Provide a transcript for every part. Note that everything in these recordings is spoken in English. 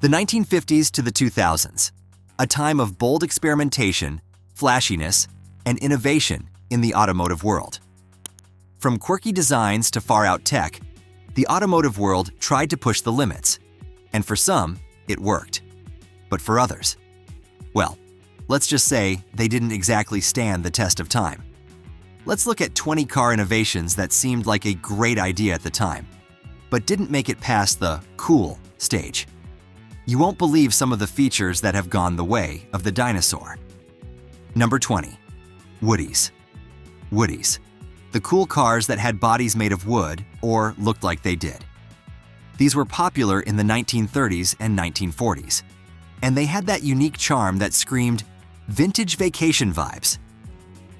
The 1950s to the 2000s, a time of bold experimentation, flashiness, and innovation in the automotive world. From quirky designs to far-out tech, the automotive world tried to push the limits, and for some, it worked. But for others, well, let's just say they didn't exactly stand the test of time. Let's look at 20 car innovations that seemed like a great idea at the time, but didn't make it past the cool stage. You won't believe some of the features that have gone the way of the dinosaur. Number 20. Woodies. Woodies. The cool cars that had bodies made of wood or looked like they did. These were popular in the 1930s and 1940s, and they had that unique charm that screamed vintage vacation vibes.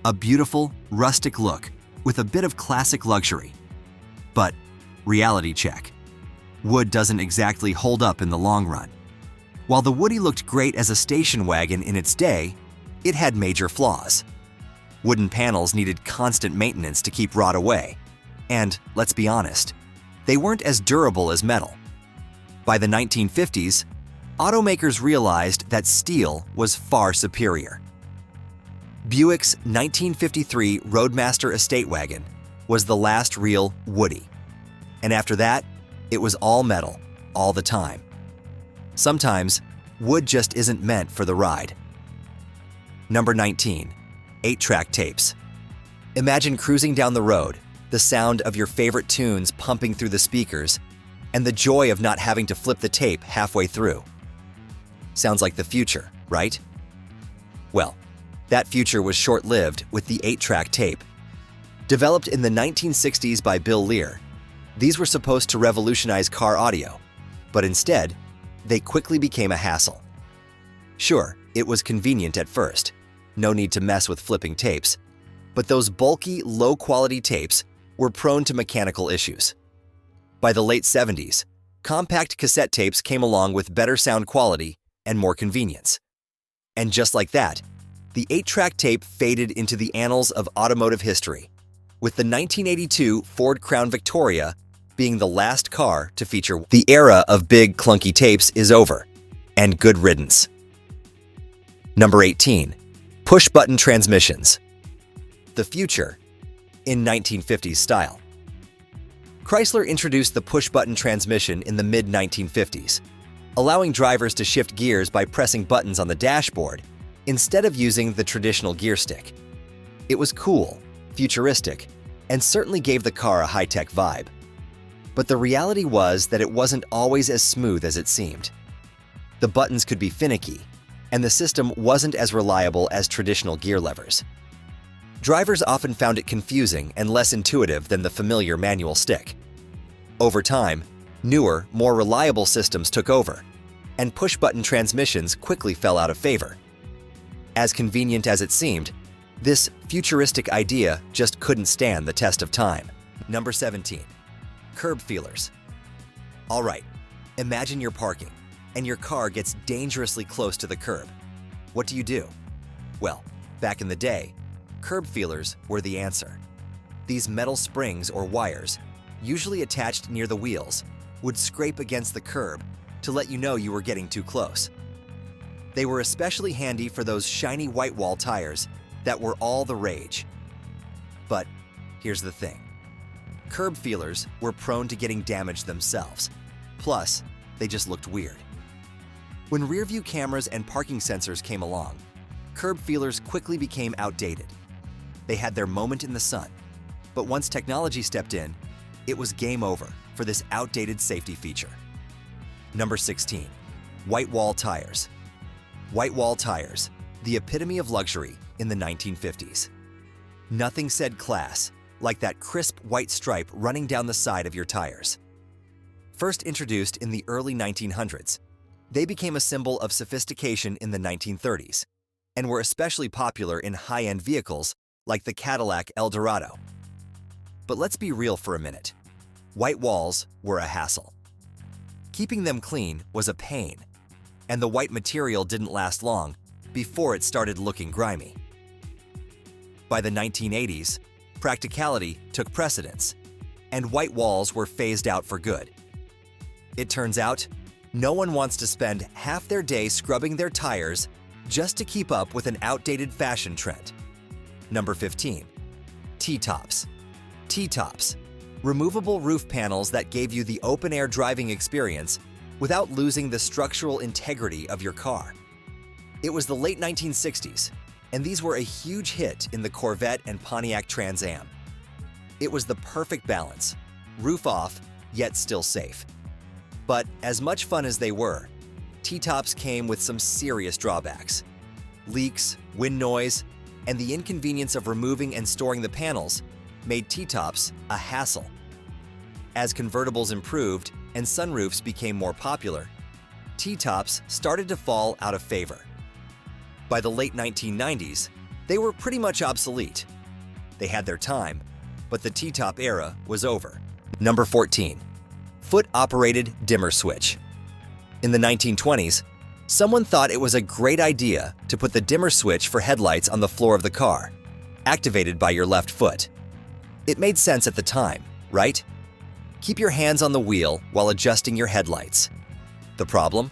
A beautiful, rustic look with a bit of classic luxury. But reality check. Wood doesn't exactly hold up in the long run. While the Woody looked great as a station wagon in its day, it had major flaws. Wooden panels needed constant maintenance to keep rot away, and let's be honest, they weren't as durable as metal. By the 1950s, automakers realized that steel was far superior. Buick's 1953 Roadmaster estate wagon was the last real Woody, and after that, it was all metal, all the time. Sometimes, wood just isn't meant for the ride. Number 19. 8-track tapes. Imagine cruising down the road, the sound of your favorite tunes pumping through the speakers, and the joy of not having to flip the tape halfway through. Sounds like the future, right? Well, that future was short-lived with the 8-track tape. Developed in the 1960s by Bill Lear, these were supposed to revolutionize car audio, but instead, they quickly became a hassle. Sure, it was convenient at first, no need to mess with flipping tapes, but those bulky, low-quality tapes were prone to mechanical issues. By the late 70s, compact cassette tapes came along with better sound quality and more convenience. And just like that, the 8-track tape faded into the annals of automotive history, with the 1982 Ford Crown Victoria being the last car to feature. The era of big, clunky tapes is over, and good riddance. Number 18. Push-button transmissions. The future in 1950s style. Chrysler introduced the push-button transmission in the mid-1950s, allowing drivers to shift gears by pressing buttons on the dashboard instead of using the traditional gear stick. It was cool, futuristic, and certainly gave the car a high-tech vibe. But the reality was that it wasn't always as smooth as it seemed. The buttons could be finicky, and the system wasn't as reliable as traditional gear levers. Drivers often found it confusing and less intuitive than the familiar manual stick. Over time, newer, more reliable systems took over, and push-button transmissions quickly fell out of favor. As convenient as it seemed, this futuristic idea just couldn't stand the test of time. Number 17. Curb feelers. All right, imagine you're parking, and your car gets dangerously close to the curb. What do? Well, back in the day, curb feelers were the answer. These metal springs or wires, usually attached near the wheels, would scrape against the curb to let you know you were getting too close. They were especially handy for those shiny white wall tires that were all the rage. But here's the thing. Curb feelers were prone to getting damaged themselves. Plus, they just looked weird. When rear-view cameras and parking sensors came along, curb feelers quickly became outdated. They had their moment in the sun, but once technology stepped in, it was game over for this outdated safety feature. Number 16. White wall tires. White wall tires, the epitome of luxury in the 1950s. Nothing said class like that crisp white stripe running down the side of your tires. First introduced in the early 1900s, they became a symbol of sophistication in the 1930s and were especially popular in high-end vehicles like the Cadillac Eldorado. But let's be real for a minute. White walls were a hassle. Keeping them clean was a pain, and the white material didn't last long before it started looking grimy. By the 1980s, practicality took precedence, and white walls were phased out for good. It turns out, No one wants to spend half their day scrubbing their tires just to keep up with an outdated fashion trend. Number 15. T-tops. T-tops. Removable roof panels that gave you the open-air driving experience without losing the structural integrity of your car. It was the late 1960s, and these were a huge hit in the Corvette and Pontiac Trans Am. It was the perfect balance, roof off, yet still safe. But as much fun as they were, T-tops came with some serious drawbacks. Leaks, wind noise, and the inconvenience of removing and storing the panels made T-tops a hassle. As convertibles improved and sunroofs became more popular, T-tops started to fall out of favor. By the late 1990s, they were pretty much obsolete. They had their time, but the T-top era was over. Number 14. Foot-operated dimmer switch. In the 1920s, someone thought it was a great idea to put the dimmer switch for headlights on the floor of the car, activated by your left foot. It made sense at the time, right? Keep your hands on the wheel while adjusting your headlights. The problem?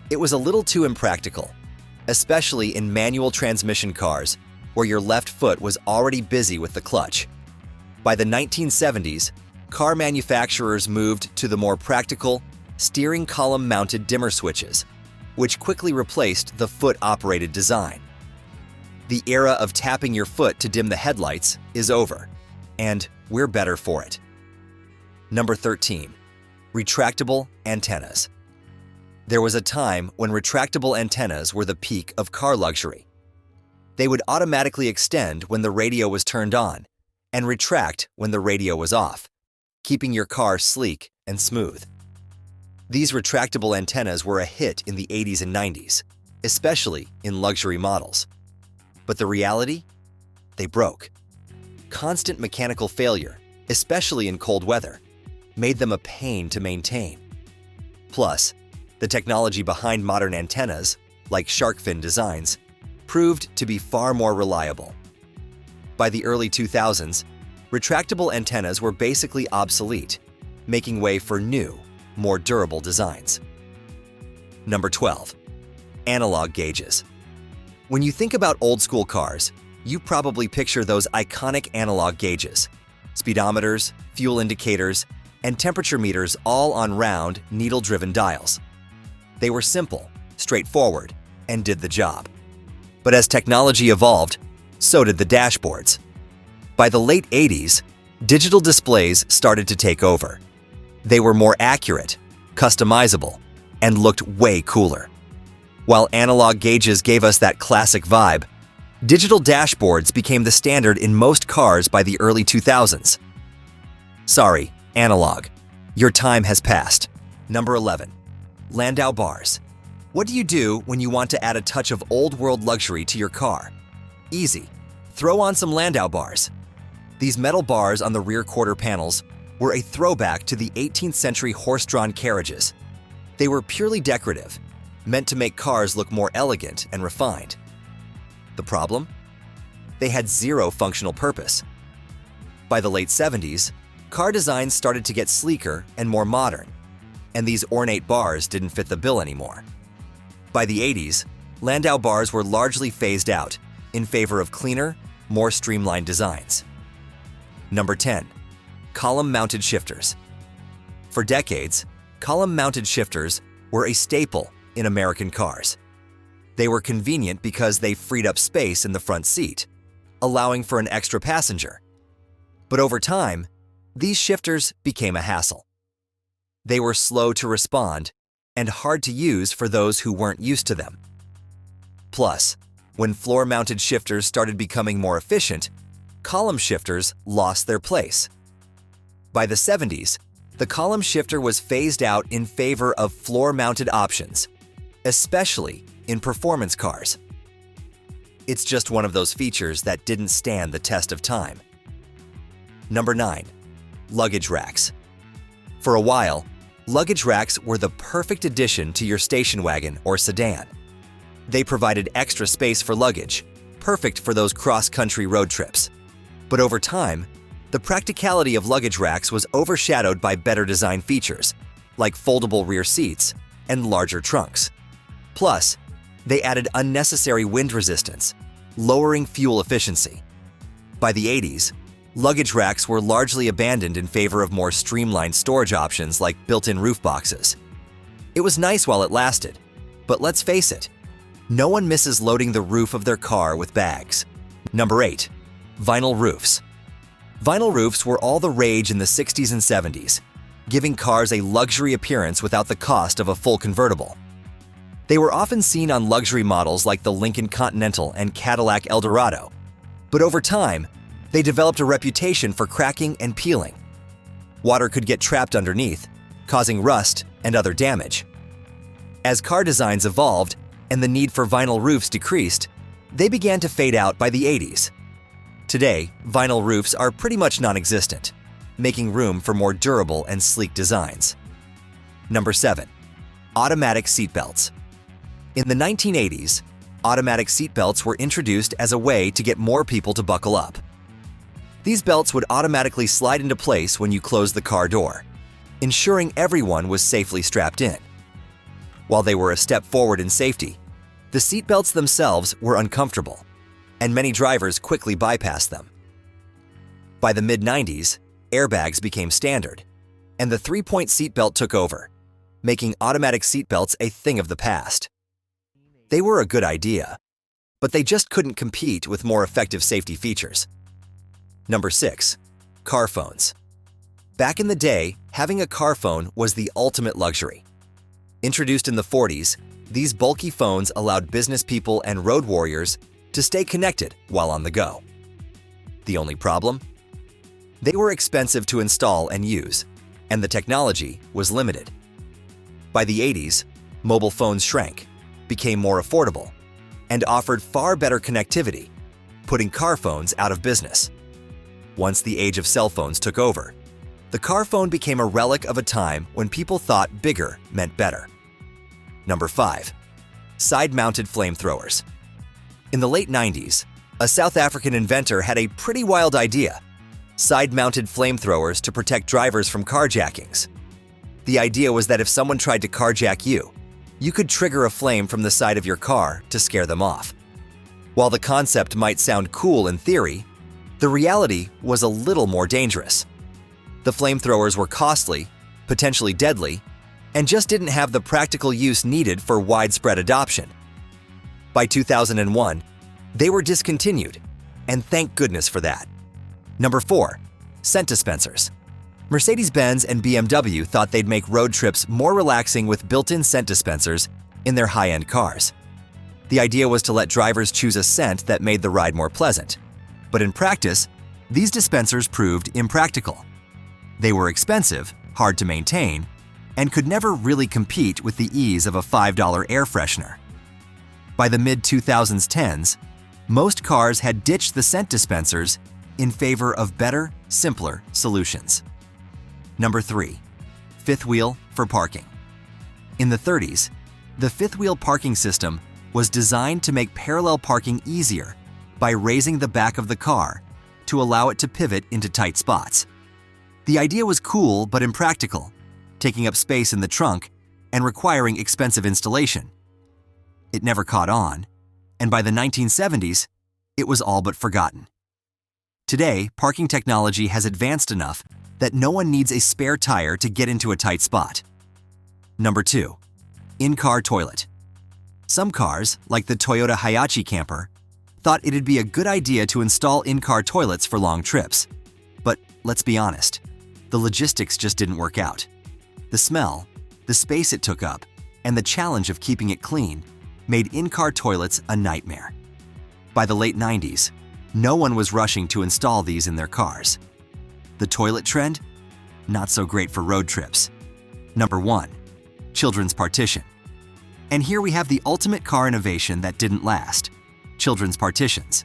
It was a little too impractical, especially in manual transmission cars where your left foot was already busy with the clutch. By the 1970s, car manufacturers moved to the more practical, steering column-mounted dimmer switches, which quickly replaced the foot-operated design. The era of tapping your foot to dim the headlights is over, and we're better for it. Number 13. Retractable antennas. There was a time when retractable antennas were the peak of car luxury. They would automatically extend when the radio was turned on and retract when the radio was off, keeping your car sleek and smooth. These retractable antennas were a hit in the 80s and 90s, especially in luxury models. But the reality? They broke. Constant mechanical failure, especially in cold weather, made them a pain to maintain. Plus, the technology behind modern antennas, like shark fin designs, proved to be far more reliable. By the early 2000s, retractable antennas were basically obsolete, making way for new, more durable designs. Number 12. Analog gauges. When you think about old-school cars, you probably picture those iconic analog gauges, speedometers, fuel indicators, and temperature meters all on round, needle-driven dials. They were simple, straightforward, and did the job. But as technology evolved, so did the dashboards. By the late 80s, digital displays started to take over. They were more accurate, customizable, and looked way cooler. While analog gauges gave us that classic vibe, digital dashboards became the standard in most cars by the early 2000s. Sorry, analog. Your time has passed. Number 11. Landau bars. What do you do when you want to add a touch of old-world luxury to your car? Easy. Throw on some Landau bars. These metal bars on the rear quarter panels were a throwback to the 18th century horse-drawn carriages. They were purely decorative, meant to make cars look more elegant and refined. The problem? They had zero functional purpose. By the late 70s, car designs started to get sleeker and more modern, and these ornate bars didn't fit the bill anymore. By the 80s, Landau bars were largely phased out in favor of cleaner, more streamlined designs. Number 10. Column-mounted shifters. For decades, column-mounted shifters were a staple in American cars. They were convenient because they freed up space in the front seat, allowing for an extra passenger. But over time, these shifters became a hassle. They were slow to respond and hard to use for those who weren't used to them. Plus, when floor-mounted shifters started becoming more efficient, column shifters lost their place. By the 70s, the column shifter was phased out in favor of floor-mounted options, especially in performance cars. It's just one of those features that didn't stand the test of time. Number 9. Luggage racks. For a while, luggage racks were the perfect addition to your station wagon or sedan. They provided extra space for luggage, perfect for those cross-country road trips. But over time, the practicality of luggage racks was overshadowed by better design features, like foldable rear seats and larger trunks. Plus, they added unnecessary wind resistance, lowering fuel efficiency. By the 80s, luggage racks were largely abandoned in favor of more streamlined storage options like built-in roof boxes. It was nice while it lasted, but let's face it, no one misses loading the roof of their car with bags. Number 8. Vinyl roofs. Vinyl roofs were all the rage in the 60s and 70s, giving cars a luxury appearance without the cost of a full convertible. They were often seen on luxury models like the Lincoln Continental and Cadillac Eldorado, but over time, they developed a reputation for cracking and peeling. Water could get trapped underneath, causing rust and other damage. As car designs evolved and the need for vinyl roofs decreased, they began to fade out by the 80s. Today, vinyl roofs are pretty much non-existent, making room for more durable and sleek designs. Number 7. Automatic seatbelts. In the 1980s, automatic seatbelts were introduced as a way to get more people to buckle up. These belts would automatically slide into place when you closed the car door, ensuring everyone was safely strapped in. While they were a step forward in safety, the seatbelts themselves were uncomfortable, and many drivers quickly bypassed them. By the mid-90s, airbags became standard, and the 3-point seatbelt took over, making automatic seatbelts a thing of the past. They were a good idea, but they just couldn't compete with more effective safety features. Number 6. Car phones. Back in the day, having a car phone was the ultimate luxury. Introduced in the 40s, these bulky phones allowed business people and road warriors to stay connected while on the go. The only problem? They were expensive to install and use, and the technology was limited. By the 80s, mobile phones shrank, became more affordable, and offered far better connectivity, putting car phones out of business. Once the age of cell phones took over, the car phone became a relic of a time when people thought bigger meant better. Number 5. Side-mounted flamethrowers. In the late 90s, a South African inventor had a pretty wild idea: side-mounted flamethrowers to protect drivers from carjackings. The idea was that if someone tried to carjack you, you could trigger a flame from the side of your car to scare them off. While the concept might sound cool in theory, the reality was a little more dangerous. The flamethrowers were costly, potentially deadly, and just didn't have the practical use needed for widespread adoption. By 2001, they were discontinued, and thank goodness for that. Number 4. Scent dispensers. Mercedes-Benz and BMW thought they'd make road trips more relaxing with built-in scent dispensers in their high-end cars. The idea was to let drivers choose a scent that made the ride more pleasant. But in practice, these dispensers proved impractical. They were expensive, hard to maintain, and could never really compete with the ease of a $5 air freshener. By the mid-2010s, most cars had ditched the scent dispensers in favor of better, simpler solutions. Number 3. Fifth wheel for parking. In the 30s, the fifth wheel parking system was designed to make parallel parking easier by raising the back of the car to allow it to pivot into tight spots. The idea was cool but impractical, taking up space in the trunk and requiring expensive installation. It never caught on, and by the 1970s, it was all but forgotten. Today, parking technology has advanced enough that no one needs a spare tire to get into a tight spot. Number 2. In-car toilet. Some cars, like the Toyota Hiace camper, thought it'd be a good idea to install in-car toilets for long trips. But let's be honest, the logistics just didn't work out. The smell, the space it took up, and the challenge of keeping it clean made in-car toilets a nightmare. By the late 90s, no one was rushing to install these in their cars. The toilet trend? Not so great for road trips. Number 1. Children's partition. And here we have the ultimate car innovation that didn't last: children's partitions.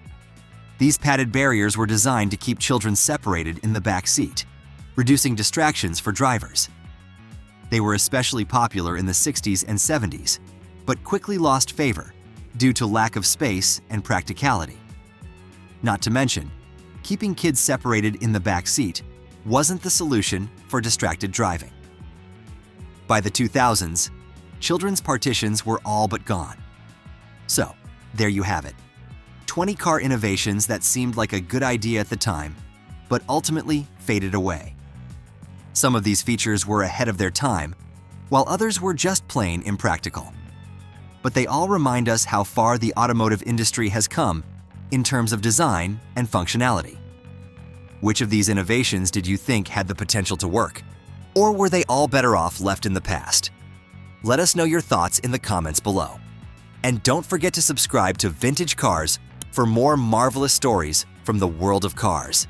These padded barriers were designed to keep children separated in the back seat, reducing distractions for drivers. They were especially popular in the 60s and 70s, but quickly lost favor due to lack of space and practicality. Not to mention, keeping kids separated in the back seat wasn't the solution for distracted driving. By the 2000s, children's partitions were all but gone. So, there you have it. 20 car innovations that seemed like a good idea at the time, but ultimately faded away. Some of these features were ahead of their time, while others were just plain impractical. But they all remind us how far the automotive industry has come in terms of design and functionality. Which of these innovations did you think had the potential to work? Or were they all better off left in the past? Let us know your thoughts in the comments below. And don't forget to subscribe to Vintage Cars for more marvelous stories from the world of cars.